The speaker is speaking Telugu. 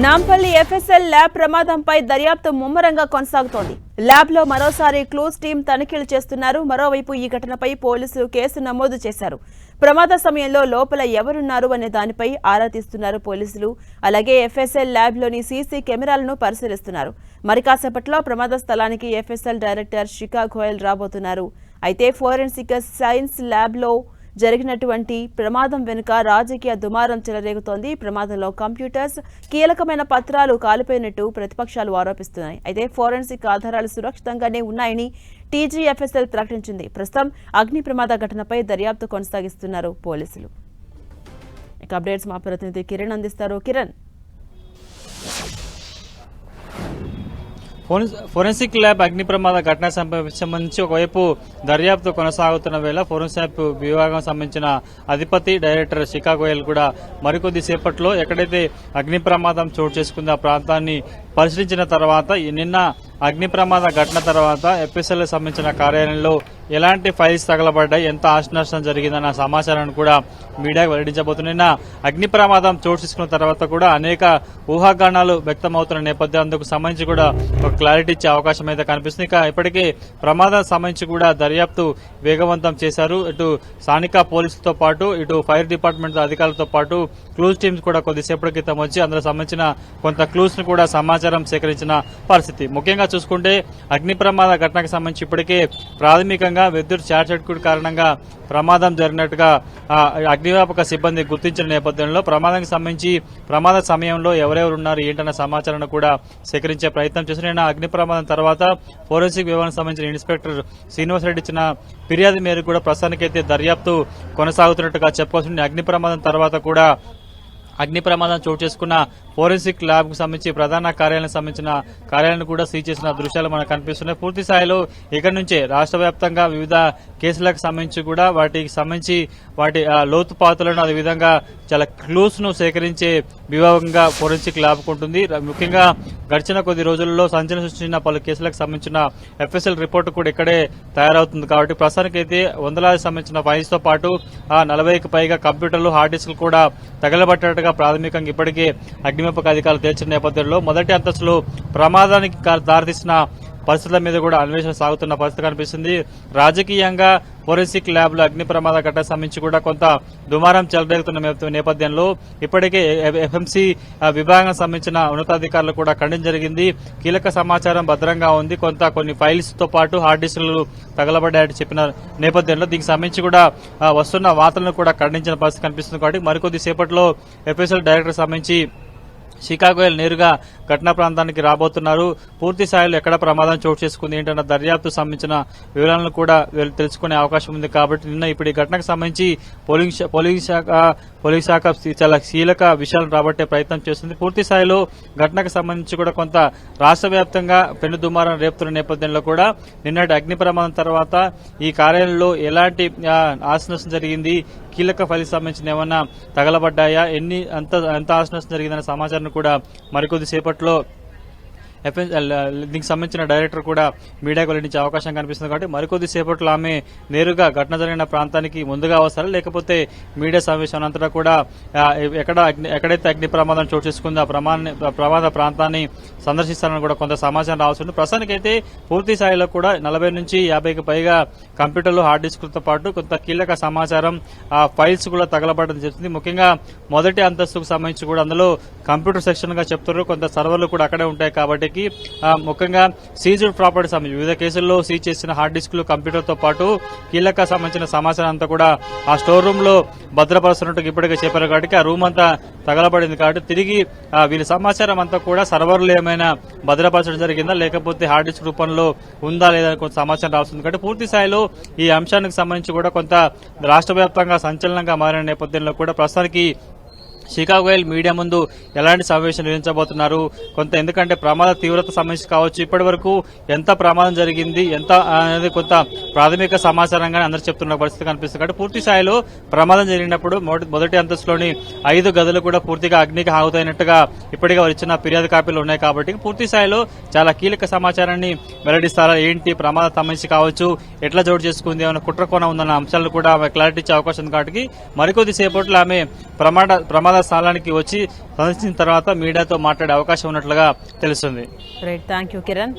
నాంపల్లి ఎఫ్ఎస్ఎల్ ల్యాబ్ ప్రమాదంపై దర్యాప్తు ముమ్మరంగా కొనసాగుతోంది. ల్యాబ్లో మరోసారి క్లూస్ టీం తనిఖీలు చేస్తున్నారు. మరోవైపు ఈ ఘటనపై పోలీసులు కేసు నమోదు చేశారు. ప్రమాద సమయంలో లోపల ఎవరున్నారు అనే దానిపై ఆరా తీస్తున్నారు పోలీసులు. అలాగే ఎఫ్ఎస్ఎల్ ల్యాబ్లోని సీసీ కెమెరాలను పరిశీలిస్తున్నారు. మరి కాసేపట్లో ప్రమాద స్థలానికి ఎఫ్ఎస్ఎల్ డైరెక్టర్ శిఖా గోయల్ రాబోతున్నారు. అయితే ఫోరెన్సిక్ సైన్స్ ల్యాబ్లో జరిగినటువంటి ప్రమాదం వెనుక రాజకీయ దుమారం చెలరేగుతోంది. ప్రమాదంలో కంప్యూటర్స్, కీలకమైన పత్రాలు కాలిపోయినట్టు ప్రతిపక్షాలు ఆరోపిస్తున్నాయి. అయితే ఫోరెన్సిక్ ఆధారాలు సురక్షితంగానే ఉన్నాయని టీజీఎఫ్ఎస్ఎల్ ప్రకటించింది. ప్రస్తుతం అగ్ని ప్రమాద ఘటనపై దర్యాప్తు కొనసాగిస్తున్నారు పోలీసులు. ఇక అప్డేట్స్ మా ప్రతినిధి కిరణ్ అందిస్తారు. కిరణ్, ఫోరెన్సిక్ ల్యాబ్ అగ్ని ప్రమాద ఘటన సంబంధించి ఒకవైపు దర్యాప్తు కొనసాగుతున్న వేళ ఫోరెన్సిక్ విభాగం సంబంధించిన అధిపతి డైరెక్టర్ శిఖా గోయల్ కూడా మరికొద్ది సేపట్లో ఎక్కడైతే అగ్ని ప్రమాదం చోటు చేసుకుందో ఆ ప్రాంతాన్ని పరిశీలించిన తర్వాత నిన్న అగ్ని ప్రమాద ఘటన తర్వాత ఎఫ్ఎస్ఎల్ సంబంధించిన కార్యాలయంలో ఎలాంటి ఫైల్స్ తగలబడ్డాయి, ఎంత ఆస్తి నష్టం జరిగిందన్న సమాచారాన్ని కూడా మీడియాకు వెల్లడించబోతున్న అగ్ని ప్రమాదం చోటు చేసుకున్న తర్వాత కూడా అనేక ఊహాగానాలు వ్యక్తమవుతున్న నేపథ్యం అందుకు సంబంధించి కూడా ఒక క్లారిటీ ఇచ్చే అవకాశం అయితే కనిపిస్తుంది. ఇక ఇప్పటికే ప్రమాదం సంబంధించి కూడా దర్యాప్తు వేగవంతం చేశారు. ఇటు స్థానిక పోలీసులతో పాటు ఇటు ఫైర్ డిపార్ట్మెంట్ అధికారులతో పాటు క్లూస్ టీమ్స్ కూడా కొద్దిసేపటి క్రితం వచ్చి అందులో సంబంధించిన కొంత క్లూస్ ను కూడా సమాచారం సేకరించిన పరిస్థితి. ముఖ్యంగా చూసుకుంటే అగ్ని ప్రమాద ఘటనకు సంబంధించి ఇప్పటికే ప్రాథమికంగా విద్యుత్ షార్ట్ సర్క్యూట్ కారణంగా ప్రమాదం జరిగినట్టుగా అగ్నిమాపక సిబ్బంది గుర్తించిన నేపథ్యంలో ప్రమాదానికి సంబంధించి ప్రమాద సమయంలో ఎవరెవరు ఉన్నారు ఏంటన్న సమాచారాన్ని కూడా సేకరించే ప్రయత్నం చేసిన అగ్ని ప్రమాదం తర్వాత ఫోరెన్సిక్ విభాగానికి సంబంధించిన ఇన్స్పెక్టర్ శ్రీనివాస్ రెడ్డి ఇచ్చిన ఫిర్యాదు మేరకు కూడా ప్రస్తుతానికైతే దర్యాప్తు కొనసాగుతున్నట్టుగా చెప్పుకోవాల్సింది. అగ్ని ప్రమాదం తర్వాత కూడా అగ్ని ప్రమాదం చోటు చేసుకున్న ఫోరెన్సిక్ ల్యాబ్ కు సంబంధించి ప్రధాన కార్యాలయానికి సంబంధించిన కార్యాలయాన్ని కూడా సీజ్ చేసిన దృశ్యాలు మనకు కనిపిస్తున్నాయి. పూర్తి స్థాయిలో ఇక్కడి నుంచే రాష్ట్ర వ్యాప్తంగా వివిధ కేసులకు సంబంధించి కూడా వాటికి సంబంధించి వాటి లోతుపాతులను అదేవిధంగా చాలా క్లూస్ ను సేకరించే విభాగంగా ఫోరెన్సిక్ ల్యాబ్ ఉంటుంది. ముఖ్యంగా గడిచిన కొద్ది రోజుల్లో సంచలనం సృష్టించిన పలు కేసులకు సంబంధించిన ఎఫ్ఎస్ఎల్ రిపోర్టు కూడా ఇక్కడే తయారవుతుంది. కాబట్టి ప్రస్తుతానికైతే వందలాది సంబంధించిన ఫైల్స్ తో పాటు 40కి పైగా కంప్యూటర్లు, హార్డ్ డిస్క్లు కూడా తగలబట్టినట్టుగా ప్రాథమికంగా ఇప్పటికే అగ్నిమాపక అధికారులు తేల్చిన నేపథ్యంలో మొదటి అంతస్తులో ప్రమాదానికి దారితీసిన పరిస్థితుల మీద కూడా అన్వేషణ సాగుతున్న పరిస్థితి కనిపిస్తుంది. రాజకీయంగా ఫోరెన్సిక్ ల్యాబ్ లో అగ్ని ప్రమాద ఘటన సంబంధించి కూడా కొంత దుమారం చెలరేగుతున్న నేపథ్యంలో ఇప్పటికే ఎఫ్ఎంసీ విభాగం సంబంధించిన ఉన్నతాధికారులు కూడా ఖండించడం జరిగింది. కీలక సమాచారం భద్రంగా ఉంది, కొన్ని ఫైల్స్ తో పాటు హార్డ్ డిస్క్లు తగలబడ్డాయని చెప్పిన నేపథ్యంలో దీనికి సంబంధించి కూడా వస్తున్న వార్తలను కూడా ఖండించిన పరిస్థితి కనిపిస్తుంది. కాబట్టి మరికొద్ది సేపట్లో ఎఫ్ఎస్ఎల్ డైరెక్టర్ సంబంధించి శిఖా గోయల్ నేరుగా ఘటనా ప్రాంతానికి రాబోతున్నారు. పూర్తి స్థాయిలో ఎక్కడ ప్రమాదం చోటు చేసుకుంది ఏంటన్న దర్యాప్తు సంబంధించిన వివరాలను కూడా తెలుసుకునే అవకాశం ఉంది. కాబట్టి నిన్న ఇప్పుడు ఈ ఘటనకు సంబంధించి పోలీస్ శాఖ చాలా కీలక విషయాలను రాబట్టే ప్రయత్నం చేస్తుంది. పూర్తి స్థాయిలో ఘటనకు సంబంధించి కూడా కొంత రాష్ట్ర వ్యాప్తంగా పెను దుమారం రేపుతున్న నేపథ్యంలో కూడా నిన్నటి అగ్ని ప్రమాదం తర్వాత ఈ కార్యాలయంలో ఎలాంటి ఆస్తి నష్టం జరిగింది, కీలక ఫైల్ సంబంధించిన ఏమన్నా తగలబడ్డాయా, ఎంత ఆస్తి నష్టం జరిగిందన్న సమాచారం కూడా మరికొద్ది సేపట్లో దీనికి సంబంధించిన డైరెక్టర్ కూడా మీడియాకు వెల్లడించే అవకాశం కనిపిస్తుంది. కాబట్టి మరికొద్ది సేపట్లో ఆమె నేరుగా ఘటన జరిగిన ప్రాంతానికి ముందుగా వస్తారా లేకపోతే మీడియా సమావేశం అనంతరం కూడా ఎక్కడైతే అగ్ని ప్రమాదం చోటు చేసుకుందో ఆ ప్రమాద ప్రాంతాన్ని సందర్శిస్తారని కూడా కొంత సమాచారం రావాల్సి ఉంది. ప్రస్తుతానికైతే పూర్తి స్థాయిలో కూడా 40 నుంచి 50కి పైగా కంప్యూటర్లు, హార్డ్ డిస్క్లతో పాటు కొంత కీలక సమాచారం ఫైల్స్ కూడా తగలబడడం జరుగుతుంది. ముఖ్యంగా మొదటి అంతస్తుకు సంబంధించి కూడా అందులో కంప్యూటర్ సెక్షన్ గా చెప్తున్నారు, కొంత సర్వర్లు కూడా అక్కడే ఉంటాయి. కాబట్టి ముఖ్యంగా సీజ్డ్ ప్రాపర్టీ సంబంధించి వివిధ కేసుల్లో సీజ్ చేసిన హార్డ్ డిస్క్లు, కంప్యూటర్ తో పాటు కీలక సంబంధించిన సమాచారం అంతా కూడా ఆ స్టోర్ రూమ్ లో భద్రపరుస్తున్నట్టు ఇప్పటికే చెప్పారు. కాబట్టి ఆ రూమ్ అంతా తగలబడింది. కాబట్టి తిరిగి వీళ్ళ సమాచారం అంతా కూడా సర్వర్లు ఏమైనా భద్రపరచడం జరిగిందా లేకపోతే హార్డ్ డిస్క్ రూపంలో ఉందా లేదా కొంత సమాచారం రాస్తుంది. కాబట్టి పూర్తి స్థాయిలో ఈ అంశానికి సంబంధించి కూడా కొంత రాష్ట్ర వ్యాప్తంగా సంచలనంగా మారిన నేపథ్యంలో కూడా ప్రస్తుతానికి శిఖా గోయల్ మీడియా ముందు ఎలాంటి సమావేశం నిర్వహించబోతున్నారు, ఎందుకంటే ప్రమాద తీవ్రత సంబంధించి కావచ్చు, ఇప్పటి వరకు ఎంత ప్రమాదం జరిగింది ఎంత అనేది కొంత ప్రాథమిక సమాచారంగానే అందరూ చెప్తున్న పరిస్థితి కనిపిస్తుంది. కాబట్టి పూర్తి స్థాయిలో ప్రమాదం జరిగినప్పుడు మొదటి అంతస్తులోని 5 గదులు కూడా పూర్తిగా అగ్నికి ఆహుతైనట్టుగా ఇప్పటికే వారు ఇచ్చిన ఫిర్యాదు కాపీలు ఉన్నాయి. కాబట్టి పూర్తి స్థాయిలో చాలా కీలక సమాచారాన్ని వెల్లడిస్తారా, ఏంటి ప్రమాదం సంబంధించి కావచ్చు, ఎట్లా జోడు చేసుకుంది, ఏమైనా కుట్ర కోణ ఉందన్న అంశాలను కూడా క్లారిటీ ఇచ్చే అవకాశం ఉంది. కాబట్టి మరికొద్ది సేపట్లో ఆమె ప్రమాద ప్రమాద స్థలానికి వచ్చి సందర్శించిన తర్వాత మీడియాతో మాట్లాడే అవకాశం ఉన్నట్లుగా తెలుస్తుంది. Right, thank you Kiran.